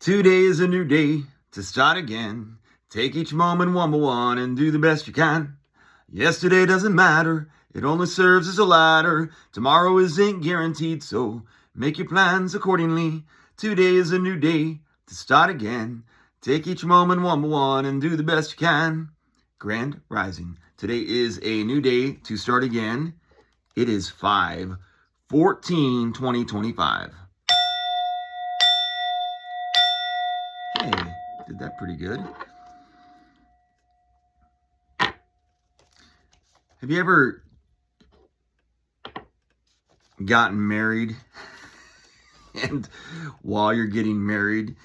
Today is a new day to start again. Take each moment one by one and do the best you can. Yesterday doesn't matter, it only serves as a ladder. Tomorrow isn't guaranteed, so make your plans accordingly. Today is a new day to start again. Take each moment one by one and do the best you can. Grand Rising. Today is a new day to start again. It is 5/14/2025. Hey, did that pretty good. Have you ever gotten married and while you're getting married,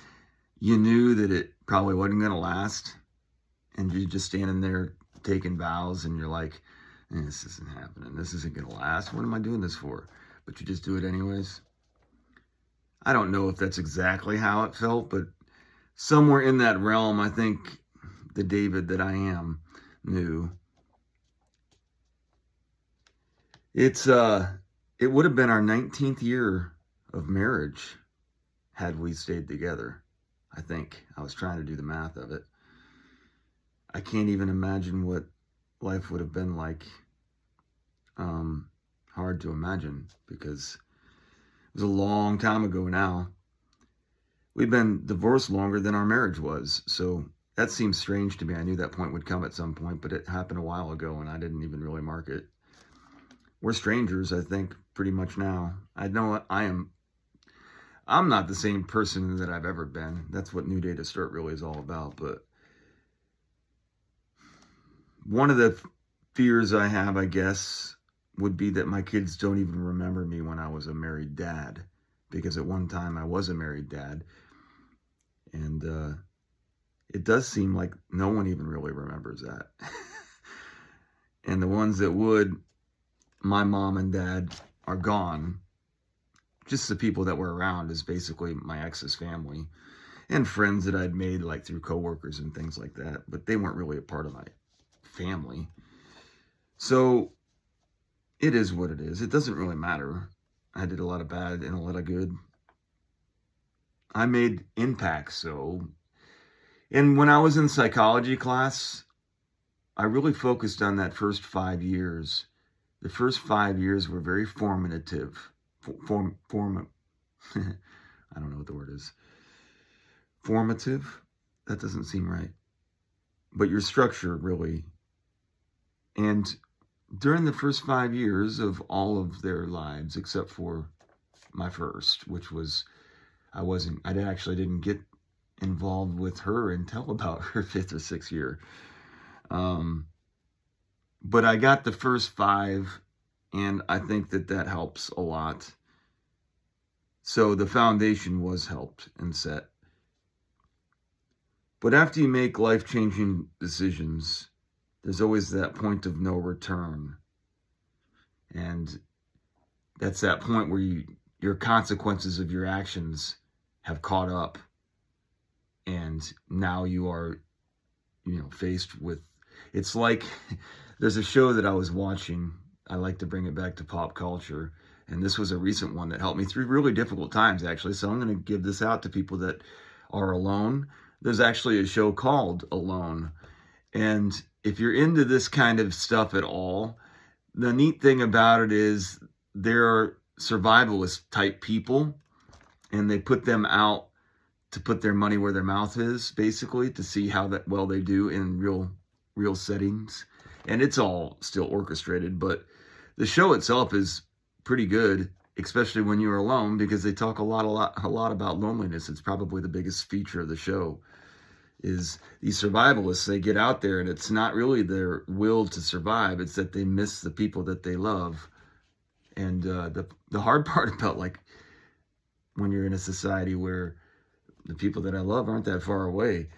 you knew that it probably wasn't going to last, and you're just standing there taking vows and you're like, this isn't happening. This isn't going to last. What am I doing this for? But you just do it anyways. I don't know if that's exactly how it felt, but somewhere in that realm, I think the David that I am knew. It would have been our 19th year of marriage had we stayed together. I think I was trying to do the math of it. I can't even imagine what life would have been like. Hard to imagine because it was a long time ago now. We've been divorced longer than our marriage was, so that seems strange to me. I knew that point would come at some point, but it happened a while ago and I didn't even really mark it. We're strangers, I think, pretty much now. I know I'm not the same person that I've ever been. That's what New Day to Start really is all about. But one of the fears I have, I guess, would be that my kids don't even remember me when I was a married dad. Because at one time I was a married dad. And it does seem like no one even really remembers that. And the ones that would, my mom and dad are gone. Just the people that were around is basically my ex's family and friends that I'd made like through coworkers and things like that, but they weren't really a part of my family. So it is what it is. It doesn't really matter. I did a lot of bad and a lot of good. I made impacts, so. And when I was in psychology class, I really focused on that first 5 years. The first 5 years were very formative. I don't know what the word is. Formative? That doesn't seem right. But your structure, really. And during the first 5 years of all of their lives, except for my first, which was, I actually didn't get involved with her until about her 5th or 6th year. But I got the first 5, and I think that helps a lot. So the foundation was helped and set. But after you make life-changing decisions, there's always that point of no return. And that's that point where your consequences of your actions have caught up. And now you are, faced with, it's like, there's a show that I was watching. I like to bring it back to pop culture. And this was a recent one that helped me through really difficult times, actually. So I'm going to give this out to people that are alone. There's actually a show called Alone. And if you're into this kind of stuff at all, the neat thing about it is there are survivalist type people, and they put them out to put their money where their mouth is, basically, to see how that well they do in real settings. And it's all still orchestrated, but the show itself is pretty good, especially when you're alone, because they talk a lot about loneliness. It's probably the biggest feature of the show, is these survivalists. They get out there and it's not really their will to survive, it's that they miss the people that they love. And the hard part about, like, when you're in a society where the people that I love aren't that far away,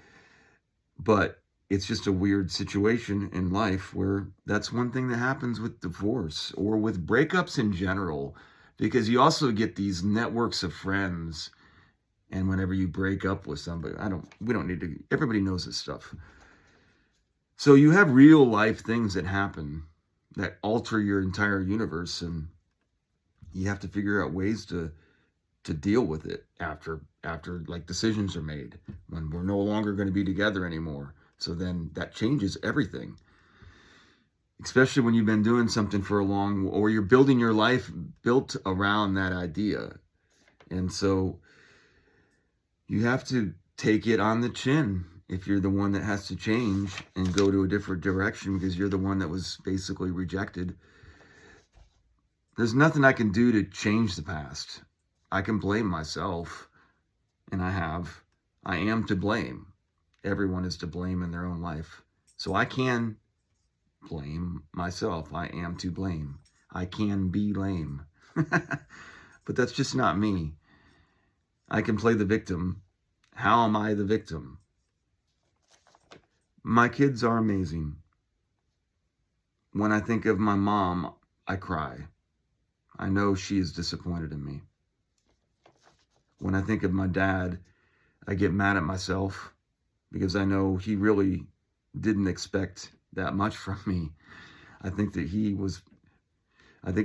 but it's just a weird situation in life where that's one thing that happens with divorce or with breakups in general, because you also get these networks of friends. And whenever you break up with somebody, we don't need to, everybody knows this stuff. So you have real life things that happen that alter your entire universe, and you have to figure out ways to deal with it after after like decisions are made, when we're no longer going to be together anymore. So then that changes everything, especially when you've been doing something for a long, or you're building your life built around that idea. And so you have to take it on the chin if you're the one that has to change and go to a different direction, because you're the one that was basically rejected. There's nothing I can do to change the past. I can blame myself, and I am to blame. Everyone is to blame in their own life. So I can blame myself. I am to blame. I can be lame. But that's just not me. I can play the victim. How am I the victim? My kids are amazing. When I think of my mom, I cry. I know she is disappointed in me. When I think of my dad, I get mad at myself because I know he really didn't expect that much from me. I think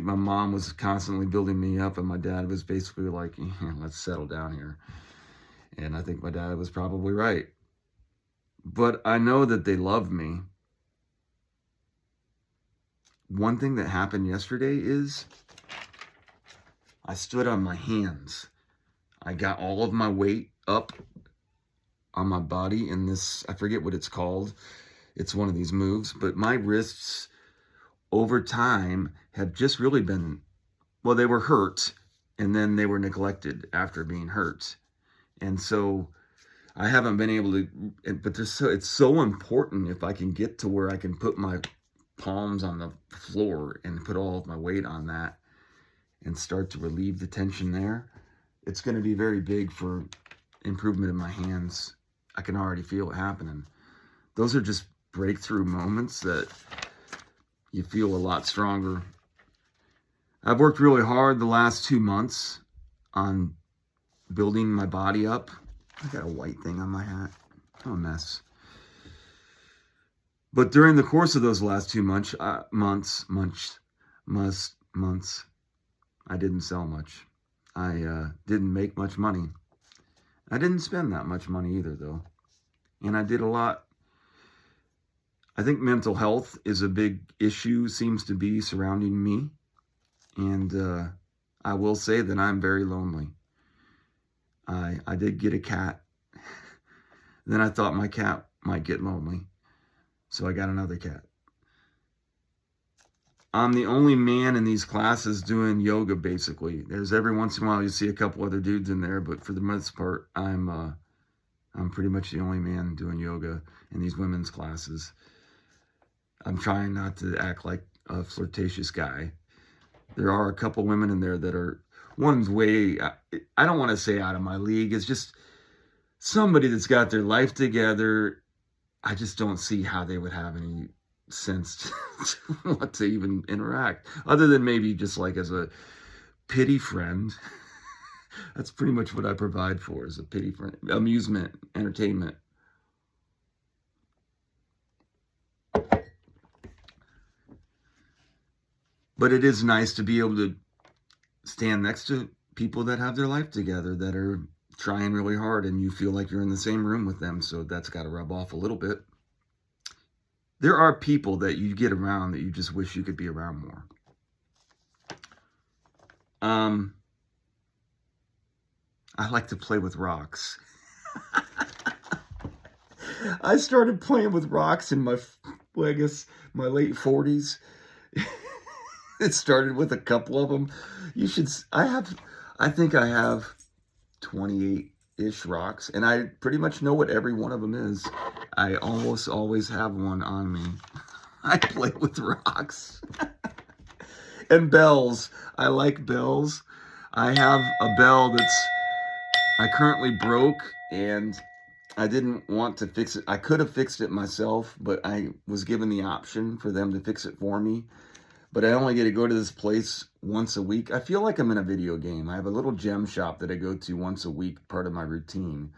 my mom was constantly building me up, and my dad was basically like, let's settle down here. And I think my dad was probably right. But I know that they love me. One thing that happened yesterday is I stood on my hands. I got all of my weight up on my body in this, I forget what it's called. It's one of these moves, but my wrists over time have just really been, well, they were hurt, and then they were neglected after being hurt. And so I haven't been able to, but it's so important if I can get to where I can put my palms on the floor and put all of my weight on that and start to relieve the tension there. It's going to be very big for improvement in my hands. I can already feel it happening. Those are just breakthrough moments that you feel a lot stronger. I've worked really hard the last 2 months on building my body up. I got a white thing on my hat. I'm a mess. But during the course of those last 2 months, I didn't sell much. I didn't make much money. I didn't spend that much money either, though. And I did a lot. I think mental health is a big issue, seems to be surrounding me. And I will say that I'm very lonely. I did get a cat. Then I thought my cat might get lonely, so I got another cat. I'm the only man in these classes doing yoga, basically. There's every once in a while you see a couple other dudes in there, but for the most part, I'm pretty much the only man doing yoga in these women's classes. I'm trying not to act like a flirtatious guy. There are a couple women in there that are, one's way, I don't want to say out of my league. It's just somebody that's got their life together. I just don't see how they would have any sense to want to even interact, other than maybe just like as a pity friend. That's pretty much what I provide for, is a pity friend, amusement, entertainment. But it is nice to be able to stand next to people that have their life together, that are trying really hard, and you feel like you're in the same room with them. So that's got to rub off a little bit. There are people that you get around that you just wish you could be around more. I like to play with rocks. I started playing with rocks in my late 40s. It started with a couple of them. I think I have 28-ish rocks, and I pretty much know what every one of them is. I almost always have one on me. I play with rocks. And bells. I like bells. I have a bell that's I currently broke, and I didn't want to fix it. I could have fixed it myself, but I was given the option for them to fix it for me. But I only get to go to this place once a week. I feel like I'm in a video game. I have a little gem shop that I go to once a week, part of my routine.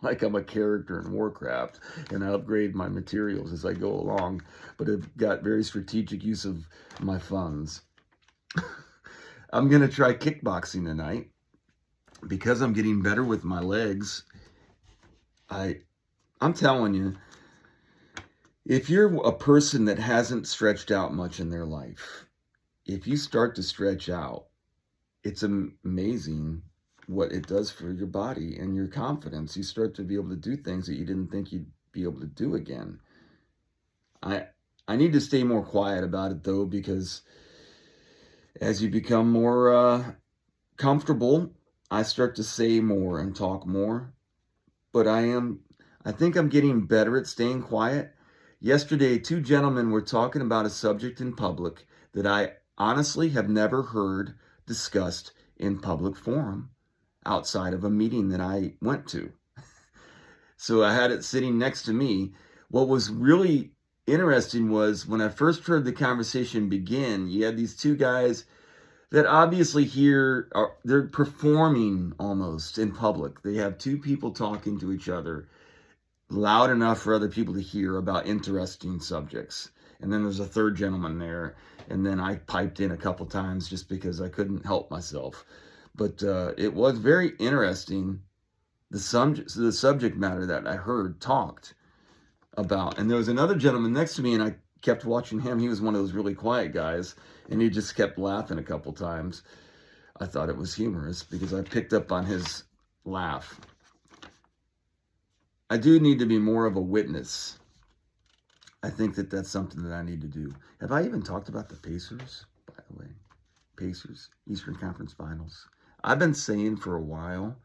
Like I'm a character in Warcraft, and I upgrade my materials as I go along. But I've got very strategic use of my funds. I'm going to try kickboxing tonight. because I'm getting better with my legs, I'm telling you, if you're a person that hasn't stretched out much in their life, if you start to stretch out, it's amazing what it does for your body and your confidence. You start to be able to do things that you didn't think you'd be able to do again. I need to stay more quiet about it though, because as you become more comfortable, I start to say more and talk more. But I think I'm getting better at staying quiet. Yesterday, two gentlemen were talking about a subject in public that I honestly have never heard discussed in public forum outside of a meeting that I went to. So I had it sitting next to me. What was really interesting was when I first heard the conversation begin, you had these two guys that obviously they're performing almost in public. They have two people talking to each other loud enough for other people to hear about interesting subjects. And then there's a third gentleman there. And then I piped in a couple times just because I couldn't help myself. But it was very interesting, the subject matter that I heard talked about. And there was another gentleman next to me, and I kept watching him. He was one of those really quiet guys, and he just kept laughing a couple times. I thought it was humorous because I picked up on his laugh. I do need to be more of a witness. I think that that's something that I need to do. Have I even talked about the Pacers, by the way? Pacers, Eastern Conference Finals. I've been saying for a while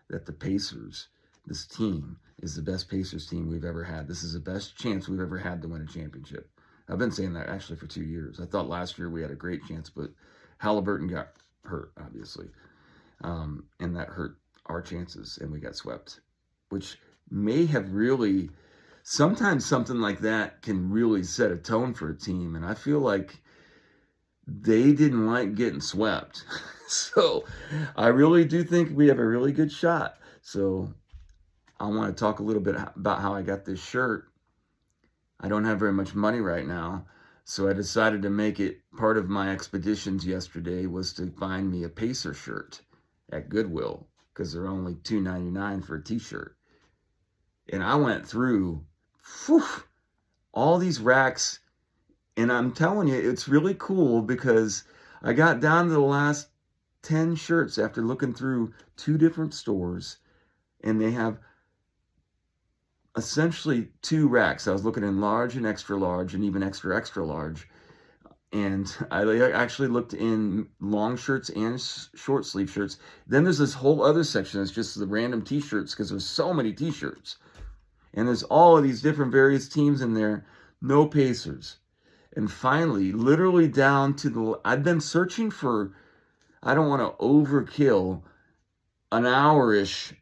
that the Pacers, this team, is the best Pacers team we've ever had. This is the best chance we've ever had to win a championship. I've been saying that actually for 2 years. I thought last year we had a great chance, but Halliburton got hurt, obviously. And that hurt our chances, and we got swept, which may have really, sometimes something like that can really set a tone for a team. And I feel like they didn't like getting swept. So I really do think we have a really good shot. So I want to talk a little bit about how I got this shirt. I don't have very much money right now, so I decided to make it part of my expeditions yesterday was to find me a Pacer shirt at Goodwill, because they're only $2.99 for a t-shirt. And I went through all these racks, and I'm telling you, it's really cool because I got down to the last 10 shirts after looking through 2 different stores, and they have essentially 2 racks. I was looking in large and extra large and even extra, extra large. And I actually looked in long shirts and short sleeve shirts. Then there's this whole other section that's just the random t-shirts, because there's so many t-shirts. And there's all of these different various teams in there, no Pacers. And finally, literally down to I've been searching for, I don't want to overkill, an hour-ish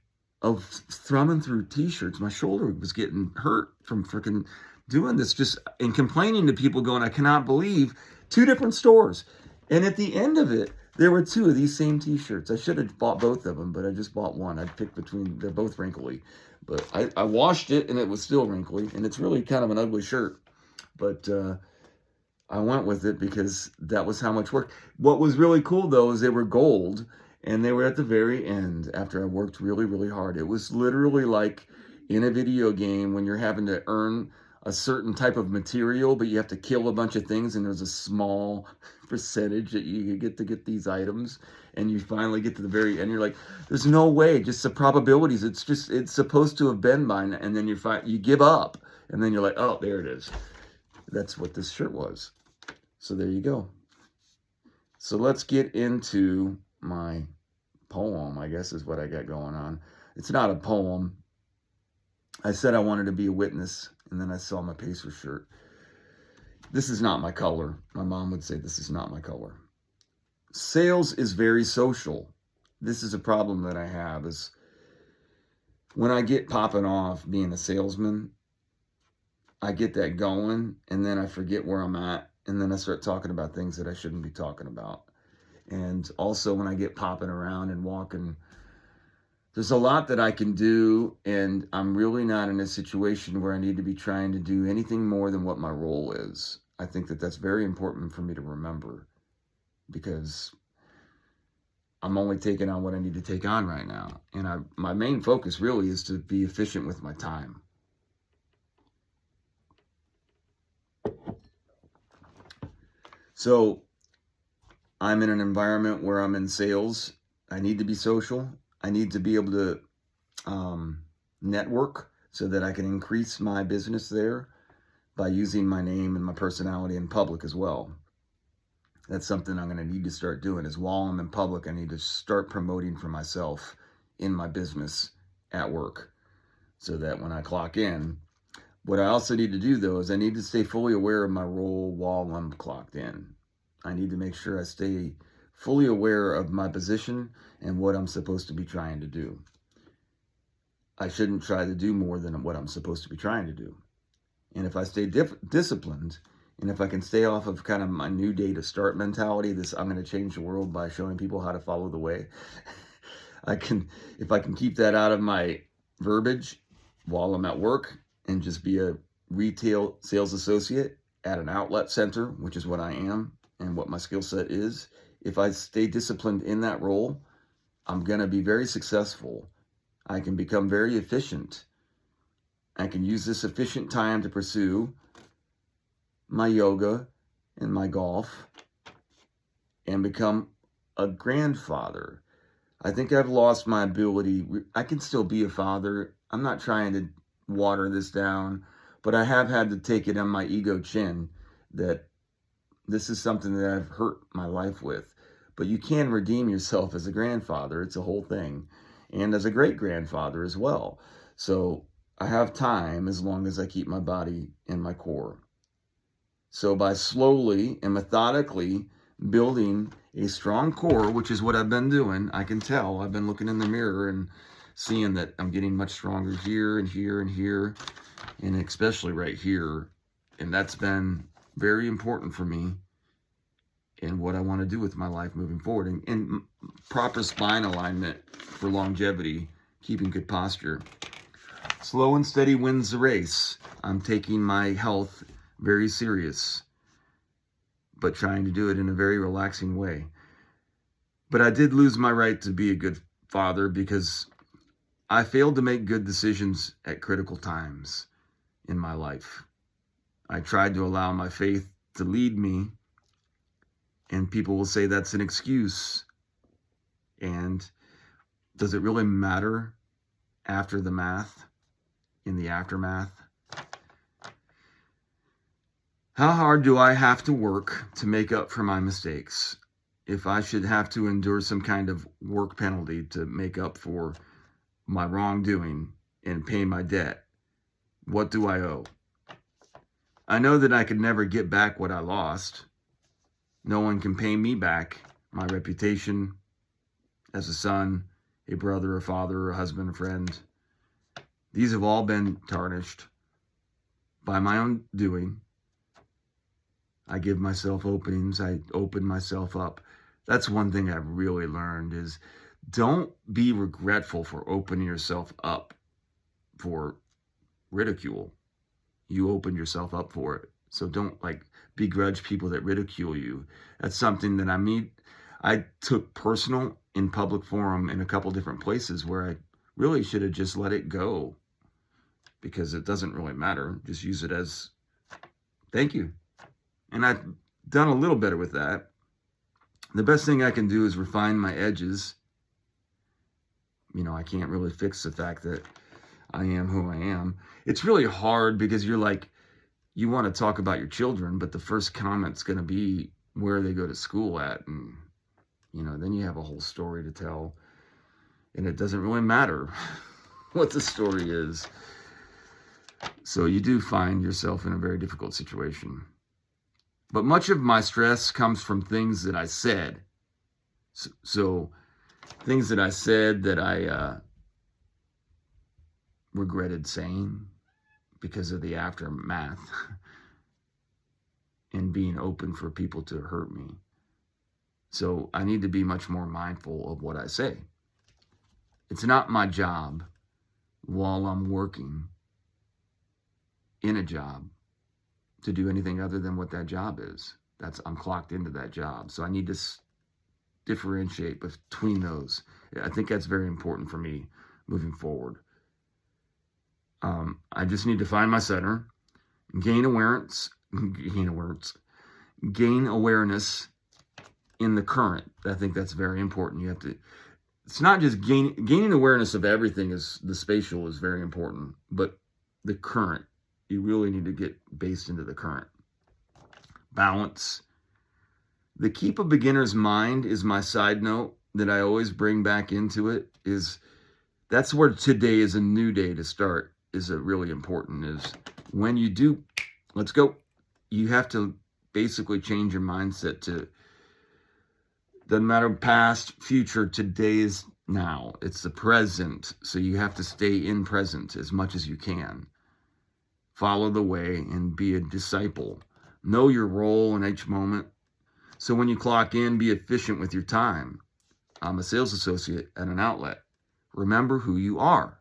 of thrumming through t-shirts. My shoulder was getting hurt from freaking doing this, just and complaining to people, going, I cannot believe 2 different stores. And at the end of it, there were 2 of these same t-shirts. I should have bought both of them, but I just bought one. I picked between, they're both wrinkly. But I washed it, and it was still wrinkly, and it's really kind of an ugly shirt. But I went with it because that was how much work. What was really cool, though, is they were gold, and they were at the very end after I worked really, really hard. It was literally like in a video game when you're having to earn a certain type of material, but you have to kill a bunch of things, and there's a small percentage that you get to get these items, and you finally get to the very end. You're like, there's no way, just the probabilities. It's supposed to have been mine, and then you give up, and then you're like, oh, there it is. That's what this shirt was. So there you go. So let's get into my poem, I guess is what I got going on. It's not a poem. I said I wanted to be a witness, and then I saw my Pacer shirt. This is not my color. My mom would say this is not my color. Sales is very social. This is a problem that I have, is when I get popping off being a salesman, I get that going, and then I forget where I'm at, and then I start talking about things that I shouldn't be talking about. And also when I get popping around and walking, there's a lot that I can do, and I'm really not in a situation where I need to be trying to do anything more than what my role is. I think that that's very important for me to remember, because I'm only taking on what I need to take on right now. And my main focus really is to be efficient with my time. So I'm in an environment where I'm in sales. I need to be social. I need to be able to network so that I can increase my business there by using my name and my personality in public as well. That's something I'm going to need to start doing, is while I'm in public, I need to start promoting for myself in my business at work so that when I clock in, what I also need to do though is I need to stay fully aware of my role while I'm clocked in. I need to make sure I stay fully aware of my position and what I'm supposed to be trying to do. I shouldn't try to do more than what I'm supposed to be trying to do. And if I stay disciplined, and if I can stay off of kind of my new day to start mentality, this I'm going to change the world by showing people how to follow the way. If I can keep that out of my verbiage while I'm at work and just be a retail sales associate at an outlet center, which is what I am and what my skill set is. If I stay disciplined in that role, I'm going to be very successful. I can become very efficient. I can use this efficient time to pursue my yoga and my golf and become a grandfather. I think I've lost my ability. I can still be a father. I'm not trying to water this down, but I have had to take it on my ego chin that this is something that I've hurt my life with. But you can redeem yourself as a grandfather. It's a whole thing. And as a great-grandfather as well. So I have time as long as I keep my body in my core. So by slowly and methodically building a strong core, which is what I've been doing, I can tell. I've been looking in the mirror and seeing that I'm getting much stronger here and here and here, and especially right here. And that's been very important for me in what I want to do with my life moving forward. And proper spine alignment for longevity, keeping good posture. Slow and steady wins the race. I'm taking my health very serious, but trying to do it in a very relaxing way. But I did lose my right to be a good father because I failed to make good decisions at critical times in my life. I tried to allow my faith to lead me, and people will say that's an excuse. And does it really matter after the math, in the aftermath? How hard do I have to work to make up for my mistakes? If I should have to endure some kind of work penalty to make up for my wrongdoing and pay my debt, what do I owe? I know that I could never get back what I lost. No one can pay me back my reputation as a son, a brother, a father, a husband, a friend. These have all been tarnished by my own doing. I give myself openings. I open myself up. That's one thing I've really learned is don't be regretful for opening yourself up for ridicule. You opened yourself up for it. So don't begrudge people that ridicule you. That's something that I took personal in public forum in a couple different places where I really should have just let it go because it doesn't really matter. Just use it as thank you. And I've done a little better with that. The best thing I can do is refine my edges. I can't really fix the fact that I am who I am. It's really hard because you want to talk about your children, but the first comment's going to be where they go to school at. And, then you have a whole story to tell. And it doesn't really matter what the story is. So you do find yourself in a very difficult situation. But much of my stress comes from things that I said. So things that I said that I regretted saying because of the aftermath and being open for people to hurt me. So I need to be much more mindful of what I say. It's not my job while I'm working in a job to do anything other than what that job is. I'm clocked into that job. So I need to differentiate between those. I think that's very important for me moving forward. I just need to find my center, gain awareness in the current. I think that's very important. You have to, it's not just gaining awareness of everything. Is the spatial is very important, but the current, you really need to get based into the current. Balance. The keep a beginner's mind is my side note that I always bring back into it. Is that's where today is a new day to start. Is it really important? Is when you do, let's go. You have to basically change your mindset to, doesn't matter past, future, today is now. It's the present. So you have to stay in present as much as you can. Follow the way and be a disciple. Know your role in each moment. So when you clock in, be efficient with your time. I'm a sales associate at an outlet. Remember who you are.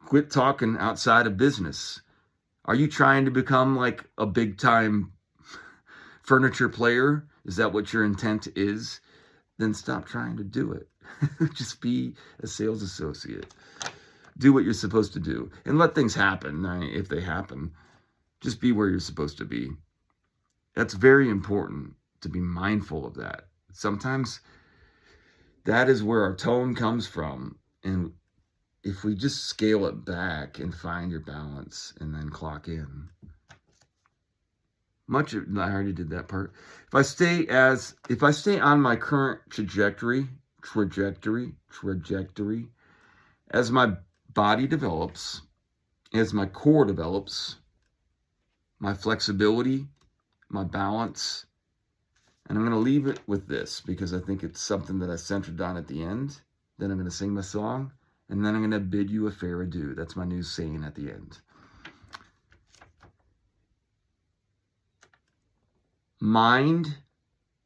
Quit talking outside of business. Are you trying to become like a big time furniture player? Is that what your intent is? Then stop trying to do it. Just be a sales associate. Do what you're supposed to do and let things happen. If they happen, just be where you're supposed to be. That's very important to be mindful of that. Sometimes that is where our tone comes from. And if we just scale it back and find your balance and then clock in. I already did that part. If I stay on my current trajectory, as my body develops, as my core develops, my flexibility, my balance, and I'm going to leave it with this because I think it's something that I centered on at the end. Then I'm going to sing my song, and then I'm going to bid you a fair adieu. That's my new saying at the end. Mind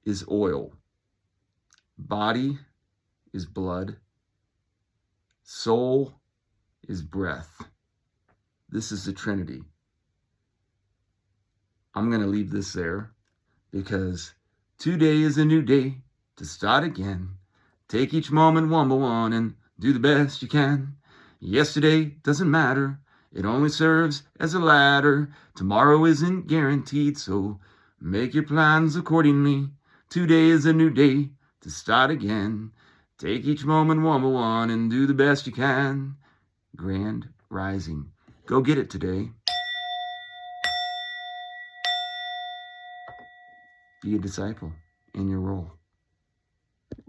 is oil. Body is blood. Soul is breath. This is the Trinity. I'm going to leave this there because today is a new day to start again. Take each moment one by one and do the best you can. Yesterday doesn't matter. It only serves as a ladder. Tomorrow isn't guaranteed, so make your plans accordingly. Today is a new day to start again. Take each moment one by one and do the best you can. Grand Rising. Go get it today. Be a disciple in your role.